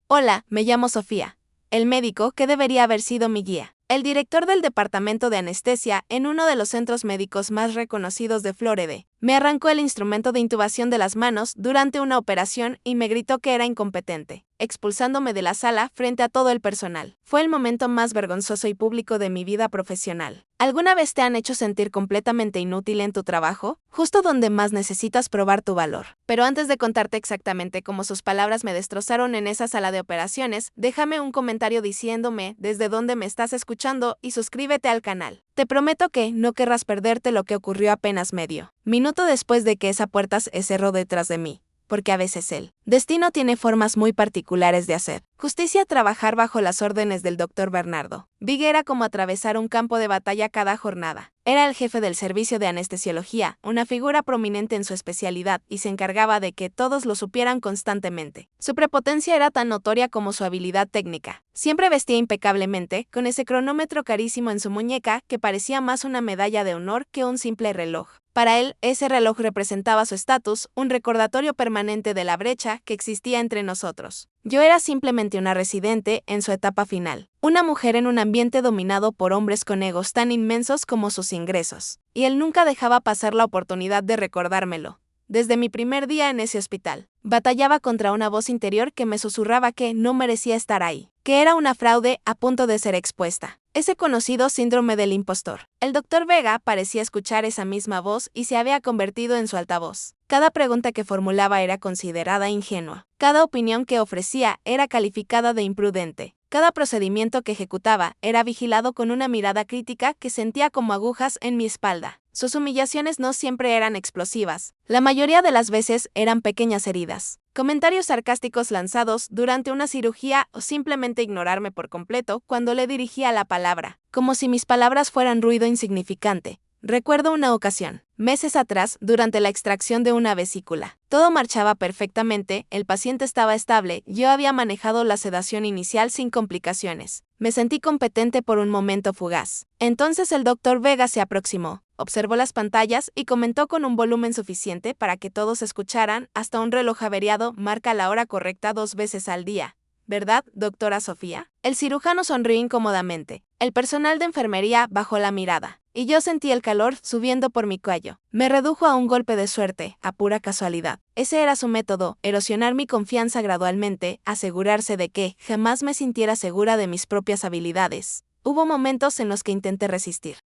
Hola, me llamo Sofía. El médico que debería haber sido mi guía. El director del departamento de anestesia en uno de los centros médicos más reconocidos de Flórida, me arrancó el instrumento de intubación de las manos durante una operación y me gritó que era incompetente, expulsándome de la sala frente a todo el personal. Fue el momento más vergonzoso y público de mi vida profesional. ¿Alguna vez te han hecho sentir completamente inútil en tu trabajo? Justo donde más necesitas probar tu valor. Pero antes de contarte exactamente cómo sus palabras me destrozaron en esa sala de operaciones, déjame un comentario diciéndome desde dónde me estás escuchando y suscríbete al canal. Te prometo que no querrás perderte lo que ocurrió apenas medio minuto después de que esa puerta se cerró detrás de mí. Porque a veces el destino tiene formas muy particulares de hacer justicia. Trabajar bajo las órdenes del Dr. Bernardo Big era como atravesar un campo de batalla cada jornada. Era el jefe del servicio de anestesiología, una figura prominente en su especialidad, y se encargaba de que todos lo supieran constantemente. Su prepotencia era tan notoria como su habilidad técnica. Siempre vestía impecablemente, con ese cronómetro carísimo en su muñeca que parecía más una medalla de honor que un simple reloj. Para él, ese reloj representaba su estatus, un recordatorio permanente de la brecha que existía entre nosotros. Yo era simplemente una residente en su etapa final, una mujer en un ambiente dominado por hombres con egos tan inmensos como sus ingresos. Y él nunca dejaba pasar la oportunidad de recordármelo. Desde mi primer día en ese hospital, batallaba contra una voz interior que me susurraba que no merecía estar ahí, que era una fraude a punto de ser expuesta. Ese conocido síndrome del impostor. El Dr. Vega parecía escuchar esa misma voz y se había convertido en su altavoz. Cada pregunta que formulaba era considerada ingenua. Cada opinión que ofrecía era calificada de imprudente. Cada procedimiento que ejecutaba era vigilado con una mirada crítica que sentía como agujas en mi espalda. Sus humillaciones no siempre eran explosivas. La mayoría de las veces eran pequeñas heridas, comentarios sarcásticos lanzados durante una cirugía o simplemente ignorarme por completo cuando le dirigía la palabra, como si mis palabras fueran ruido insignificante. Recuerdo una ocasión, meses atrás, durante la extracción de una vesícula. Todo marchaba perfectamente, el paciente estaba estable, yo había manejado la sedación inicial sin complicaciones. Me sentí competente por un momento fugaz. Entonces el Dr. Vega se aproximó, observó las pantallas y comentó con un volumen suficiente para que todos escucharan: hasta un reloj averiado marca la hora correcta 2 veces al día. ¿Verdad, doctora Sofía? El cirujano sonrió incómodamente. El personal de enfermería bajó la mirada, y yo sentí el calor subiendo por mi cuello. Me redujo a un golpe de suerte, a pura casualidad. Ese era su método: erosionar mi confianza gradualmente, asegurarse de que jamás me sintiera segura de mis propias habilidades. Hubo momentos en los que intenté resistir.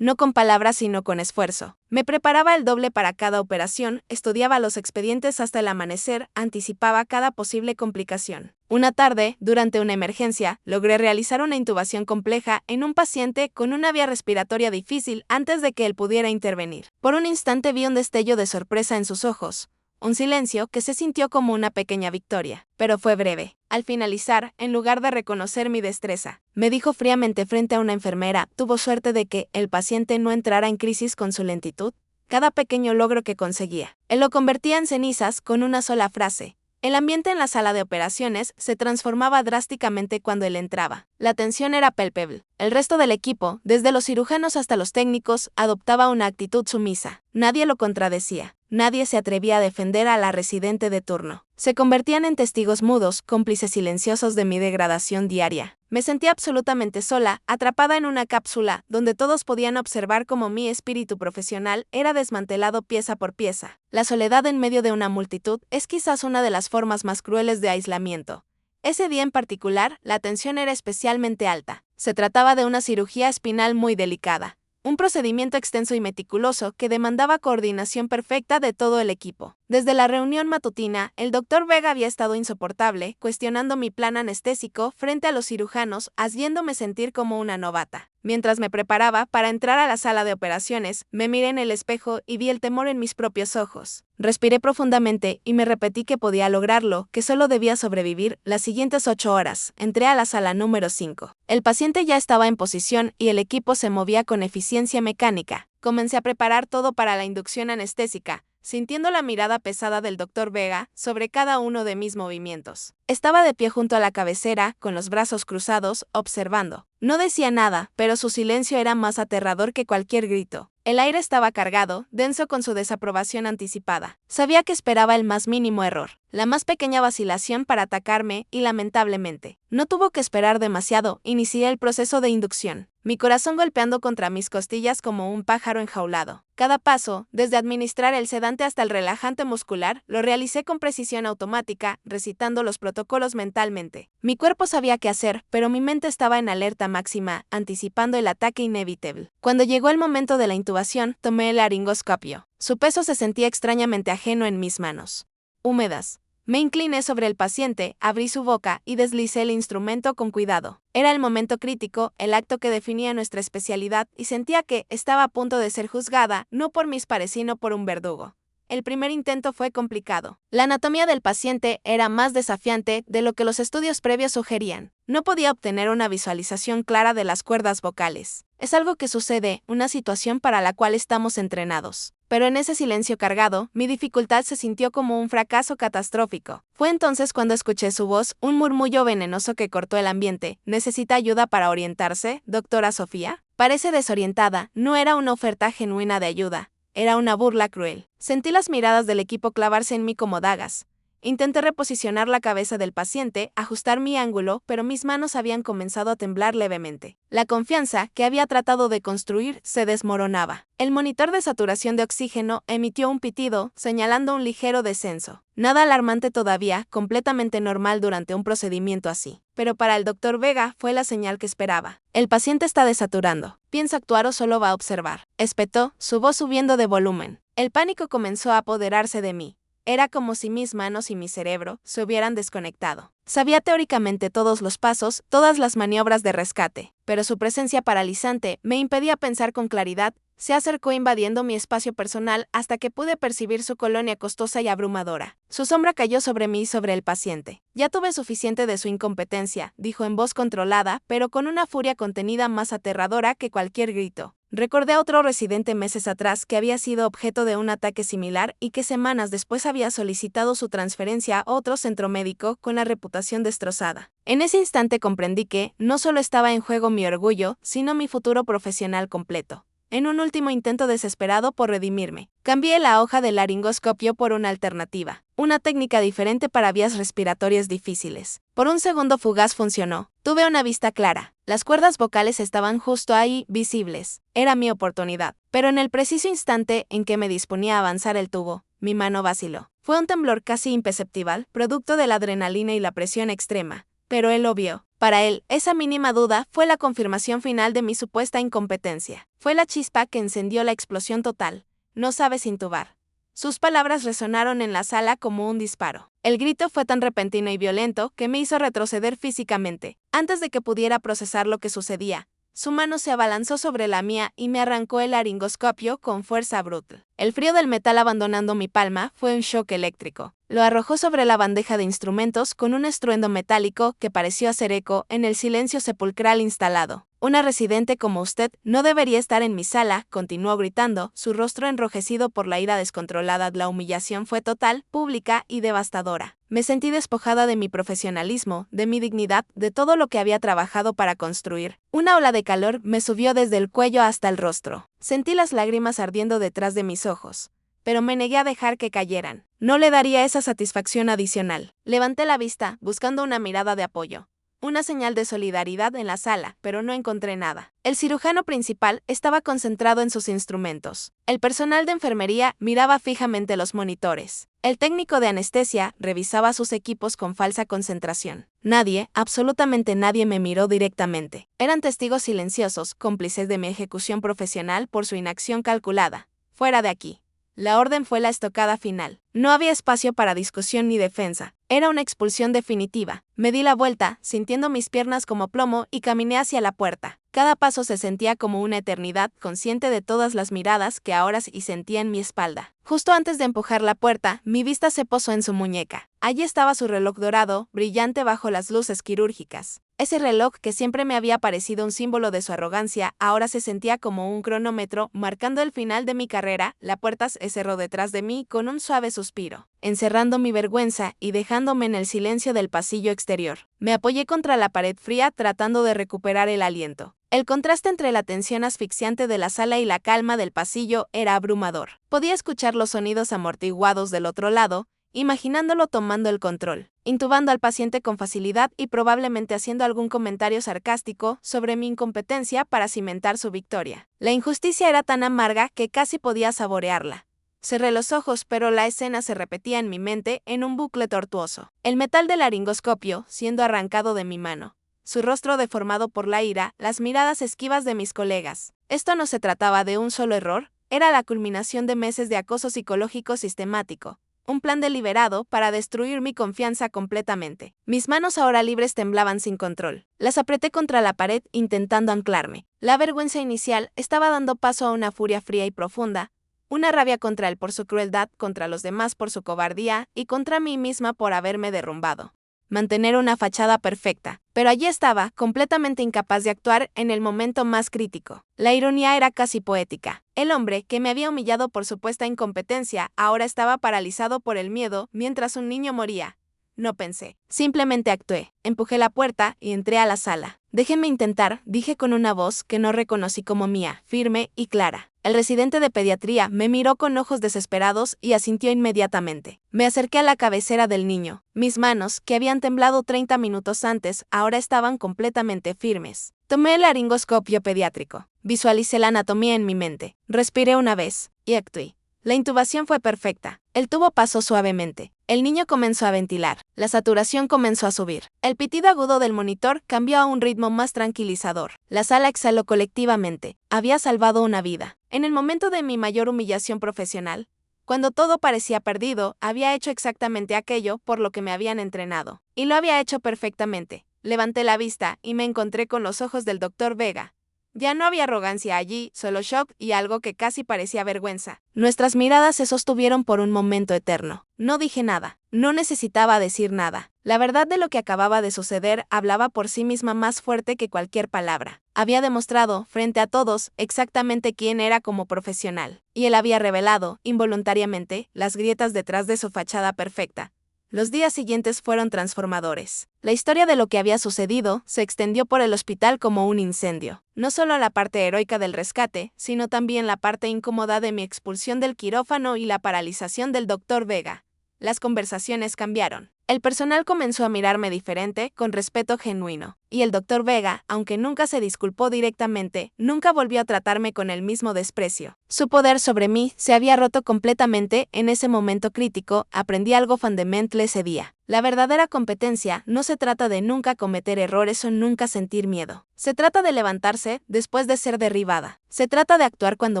No con palabras sino con esfuerzo. Me preparaba el doble para cada operación, estudiaba los expedientes hasta el amanecer, anticipaba cada posible complicación. Una tarde, durante una emergencia, logré realizar una intubación compleja en un paciente con una vía respiratoria difícil antes de que él pudiera intervenir. Por un instante vi un destello de sorpresa en sus ojos. Un silencio que se sintió como una pequeña victoria, pero fue breve. Al finalizar, en lugar de reconocer mi destreza, me dijo fríamente frente a una enfermera: tuvo suerte de que el paciente no entrara en crisis con su lentitud. Cada pequeño logro que conseguía, él lo convertía en cenizas con una sola frase. El ambiente en la sala de operaciones se transformaba drásticamente cuando él entraba. La tensión era palpable. El resto del equipo, desde los cirujanos hasta los técnicos, adoptaba una actitud sumisa. Nadie lo contradecía. Nadie se atrevía a defender a la residente de turno. Se convertían en testigos mudos, cómplices silenciosos de mi degradación diaria. Me sentía absolutamente sola, atrapada en una cápsula, donde todos podían observar cómo mi espíritu profesional era desmantelado pieza por pieza. La soledad en medio de una multitud es quizás una de las formas más crueles de aislamiento. Ese día en particular, la tensión era especialmente alta. Se trataba de una cirugía espinal muy delicada. Un procedimiento extenso y meticuloso que demandaba coordinación perfecta de todo el equipo. Desde la reunión matutina, el Dr. Vega había estado insoportable, cuestionando mi plan anestésico frente a los cirujanos, haciéndome sentir como una novata. Mientras me preparaba para entrar a la sala de operaciones, me miré en el espejo y vi el temor en mis propios ojos. Respiré profundamente y me repetí que podía lograrlo, que solo debía sobrevivir las siguientes 8 horas. Entré a la sala número 5. El paciente ya estaba en posición y el equipo se movía con eficiencia mecánica. Comencé a preparar todo para la inducción anestésica, sintiendo la mirada pesada del Dr. Vega sobre cada uno de mis movimientos. Estaba de pie junto a la cabecera, con los brazos cruzados, observando. No decía nada, pero su silencio era más aterrador que cualquier grito. El aire estaba cargado, denso con su desaprobación anticipada. Sabía que esperaba el más mínimo error, la más pequeña vacilación para atacarme y lamentablemente, no tuvo que esperar demasiado, inicié el proceso de inducción, mi corazón golpeando contra mis costillas como un pájaro enjaulado. Cada paso, desde administrar el sedante hasta el relajante muscular, lo realicé con precisión automática, recitando los protocolos mentalmente. Mi cuerpo sabía qué hacer, pero mi mente estaba en alerta máxima, anticipando el ataque inevitable. Cuando llegó el momento de la intubación, tomé el laringoscopio. Su peso se sentía extrañamente ajeno en mis manos húmedas. Me incliné sobre el paciente, abrí su boca y deslicé el instrumento con cuidado. Era el momento crítico, el acto que definía nuestra especialidad, y sentía que estaba a punto de ser juzgada, no por mis pares sino por un verdugo. El primer intento fue complicado. La anatomía del paciente era más desafiante de lo que los estudios previos sugerían. No podía obtener una visualización clara de las cuerdas vocales. Es algo que sucede, una situación para la cual estamos entrenados. Pero en ese silencio cargado, mi dificultad se sintió como un fracaso catastrófico. Fue entonces cuando escuché su voz, un murmullo venenoso que cortó el ambiente. ¿Necesita ayuda para orientarse, doctora Sofía? Parece desorientada, no era una oferta genuina de ayuda. Era una burla cruel. Sentí las miradas del equipo clavarse en mí como dagas. Intenté reposicionar la cabeza del paciente, ajustar mi ángulo, pero mis manos habían comenzado a temblar levemente. La confianza que había tratado de construir se desmoronaba. El monitor de saturación de oxígeno emitió un pitido, señalando un ligero descenso. Nada alarmante todavía, completamente normal durante un procedimiento así. Pero para el Dr. Vega fue la señal que esperaba. El paciente está desaturando. ¿Piensa actuar o solo va a observar? Espetó, su voz subiendo de volumen. El pánico comenzó a apoderarse de mí. Era como si mis manos y mi cerebro se hubieran desconectado. Sabía teóricamente todos los pasos, todas las maniobras de rescate, pero su presencia paralizante me impedía pensar con claridad. Se acercó invadiendo mi espacio personal hasta que pude percibir su colonia costosa y abrumadora. Su sombra cayó sobre mí y sobre el paciente. Ya tuve suficiente de su incompetencia, dijo en voz controlada, pero con una furia contenida más aterradora que cualquier grito. Recordé a otro residente meses atrás que había sido objeto de un ataque similar y que semanas después había solicitado su transferencia a otro centro médico con la reputación destrozada. En ese instante comprendí que no solo estaba en juego mi orgullo, sino mi futuro profesional completo. En un último intento desesperado por redimirme, cambié la hoja del laringoscopio por una alternativa, una técnica diferente para vías respiratorias difíciles. Por un segundo fugaz funcionó. Tuve una vista clara. Las cuerdas vocales estaban justo ahí, visibles. Era mi oportunidad. Pero en el preciso instante en que me disponía a avanzar el tubo, mi mano vaciló. Fue un temblor casi imperceptible, producto de la adrenalina y la presión extrema. Pero él lo vio. Para él, esa mínima duda fue la confirmación final de mi supuesta incompetencia. Fue la chispa que encendió la explosión total. No sabes intubar. Sus palabras resonaron en la sala como un disparo. El grito fue tan repentino y violento que me hizo retroceder físicamente. Antes de que pudiera procesar lo que sucedía, su mano se abalanzó sobre la mía y me arrancó el laringoscopio con fuerza brutal. El frío del metal abandonando mi palma fue un shock eléctrico. Lo arrojó sobre la bandeja de instrumentos con un estruendo metálico que pareció hacer eco en el silencio sepulcral instalado. Una residente como usted no debería estar en mi sala, continuó gritando, su rostro enrojecido por la ira descontrolada. La humillación fue total, pública y devastadora. Me sentí despojada de mi profesionalismo, de mi dignidad, de todo lo que había trabajado para construir. Una ola de calor me subió desde el cuello hasta el rostro. Sentí las lágrimas ardiendo detrás de mis ojos, pero me negué a dejar que cayeran. No le daría esa satisfacción adicional. Levanté la vista, buscando una mirada de apoyo. Una señal de solidaridad en la sala, pero no encontré nada. El cirujano principal estaba concentrado en sus instrumentos. El personal de enfermería miraba fijamente los monitores. El técnico de anestesia revisaba sus equipos con falsa concentración. Nadie, absolutamente nadie me miró directamente. Eran testigos silenciosos, cómplices de mi ejecución profesional por su inacción calculada. Fuera de aquí. La orden fue la estocada final. No había espacio para discusión ni defensa. Era una expulsión definitiva. Me di la vuelta, sintiendo mis piernas como plomo, y caminé hacia la puerta. Cada paso se sentía como una eternidad, consciente de todas las miradas que ahora y sentía en mi espalda. Justo antes de empujar la puerta, mi vista se posó en su muñeca. Allí estaba su reloj dorado, brillante bajo las luces quirúrgicas. Ese reloj que siempre me había parecido un símbolo de su arrogancia, ahora se sentía como un cronómetro, marcando el final de mi carrera. La puerta se cerró detrás de mí con un suave suspiro, encerrando mi vergüenza y dejándome en el silencio del pasillo exterior. Me apoyé contra la pared fría tratando de recuperar el aliento. El contraste entre la tensión asfixiante de la sala y la calma del pasillo era abrumador. Podía escuchar los sonidos amortiguados del otro lado, imaginándolo tomando el control, intubando al paciente con facilidad y probablemente haciendo algún comentario sarcástico sobre mi incompetencia para cimentar su victoria. La injusticia era tan amarga que casi podía saborearla. Cerré los ojos, pero la escena se repetía en mi mente en un bucle tortuoso. El metal del laringoscopio siendo arrancado de mi mano. Su rostro deformado por la ira, las miradas esquivas de mis colegas. Esto no se trataba de un solo error, era la culminación de meses de acoso psicológico sistemático. Un plan deliberado para destruir mi confianza completamente. Mis manos ahora libres temblaban sin control. Las apreté contra la pared intentando anclarme. La vergüenza inicial estaba dando paso a una furia fría y profunda, una rabia contra él por su crueldad, contra los demás por su cobardía y contra mí misma por haberme derrumbado. Mantener una fachada perfecta, pero allí estaba, completamente incapaz de actuar en el momento más crítico. La ironía era casi poética. El hombre, que me había humillado por supuesta incompetencia, ahora estaba paralizado por el miedo mientras un niño moría. No pensé, simplemente actué. Empujé la puerta y entré a la sala. Déjeme intentar, dije con una voz que no reconocí como mía, firme y clara. El residente de pediatría me miró con ojos desesperados y asintió inmediatamente. Me acerqué a la cabecera del niño. Mis manos, que habían temblado 30 minutos antes, ahora estaban completamente firmes. Tomé el laringoscopio pediátrico. Visualicé la anatomía en mi mente. Respiré una vez y actué. La intubación fue perfecta. El tubo pasó suavemente. El niño comenzó a ventilar. La saturación comenzó a subir. El pitido agudo del monitor cambió a un ritmo más tranquilizador. La sala exhaló colectivamente. Había salvado una vida. En el momento de mi mayor humillación profesional, cuando todo parecía perdido, había hecho exactamente aquello por lo que me habían entrenado. Y lo había hecho perfectamente. Levanté la vista y me encontré con los ojos del Dr. Vega. Ya no había arrogancia allí, solo shock y algo que casi parecía vergüenza. Nuestras miradas se sostuvieron por un momento eterno. No dije nada. No necesitaba decir nada. La verdad de lo que acababa de suceder hablaba por sí misma más fuerte que cualquier palabra. Había demostrado, frente a todos, exactamente quién era como profesional. Y él había revelado, involuntariamente, las grietas detrás de su fachada perfecta. Los días siguientes fueron transformadores. La historia de lo que había sucedido se extendió por el hospital como un incendio. No solo la parte heroica del rescate, sino también la parte incómoda de mi expulsión del quirófano y la paralización del Dr. Vega. Las conversaciones cambiaron. El personal comenzó a mirarme diferente, con respeto genuino. Y el Dr. Vega, aunque nunca se disculpó directamente, nunca volvió a tratarme con el mismo desprecio. Su poder sobre mí se había roto completamente en ese momento crítico. Aprendí algo fundamental ese día. La verdadera competencia no se trata de nunca cometer errores o nunca sentir miedo. Se trata de levantarse después de ser derribada. Se trata de actuar cuando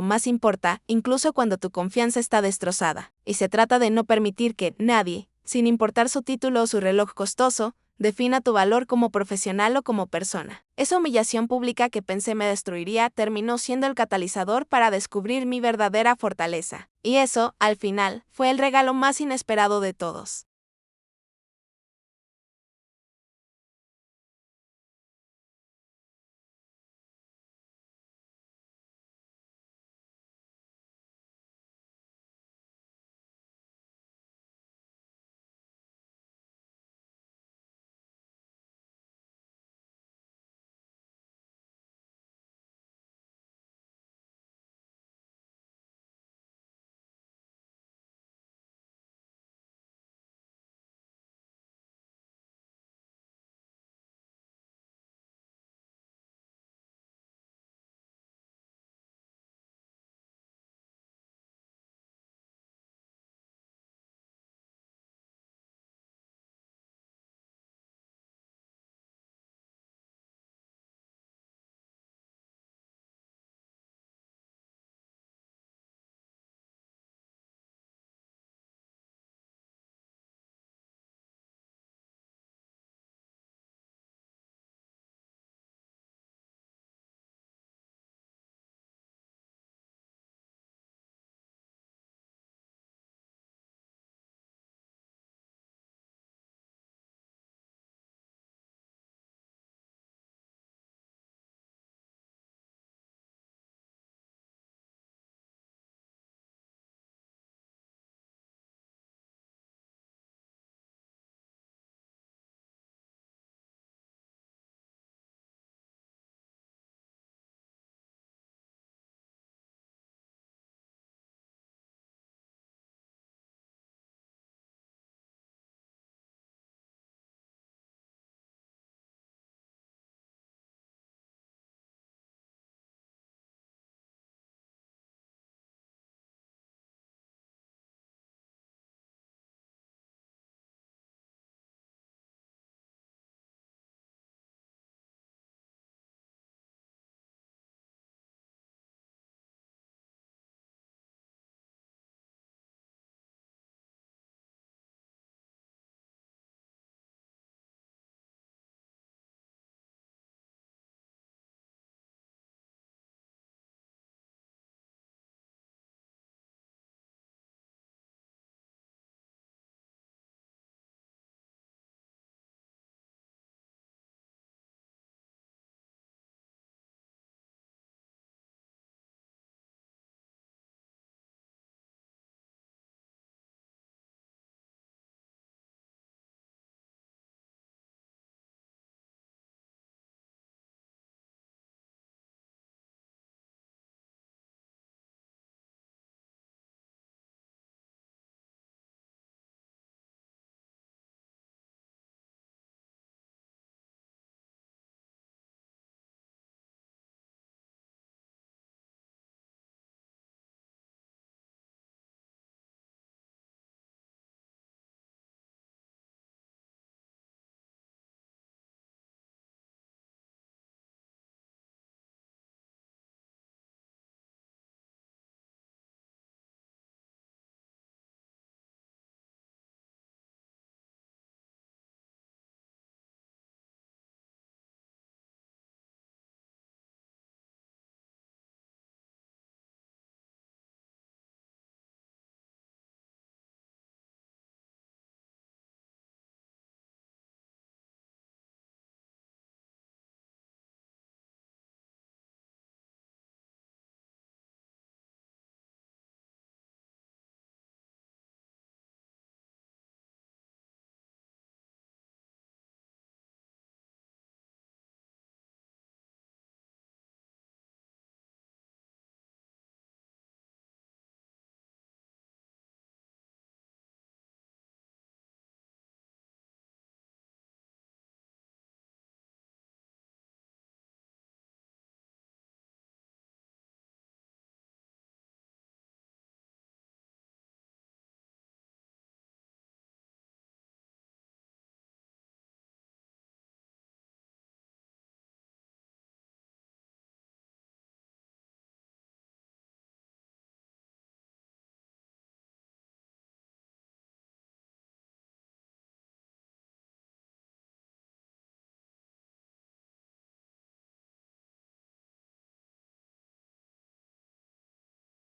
más importa, incluso cuando tu confianza está destrozada. Y se trata de no permitir que nadie, sin importar su título o su reloj costoso, defina tu valor como profesional o como persona. Esa humillación pública que pensé me destruiría terminó siendo el catalizador para descubrir mi verdadera fortaleza. Y eso, al final, fue el regalo más inesperado de todos.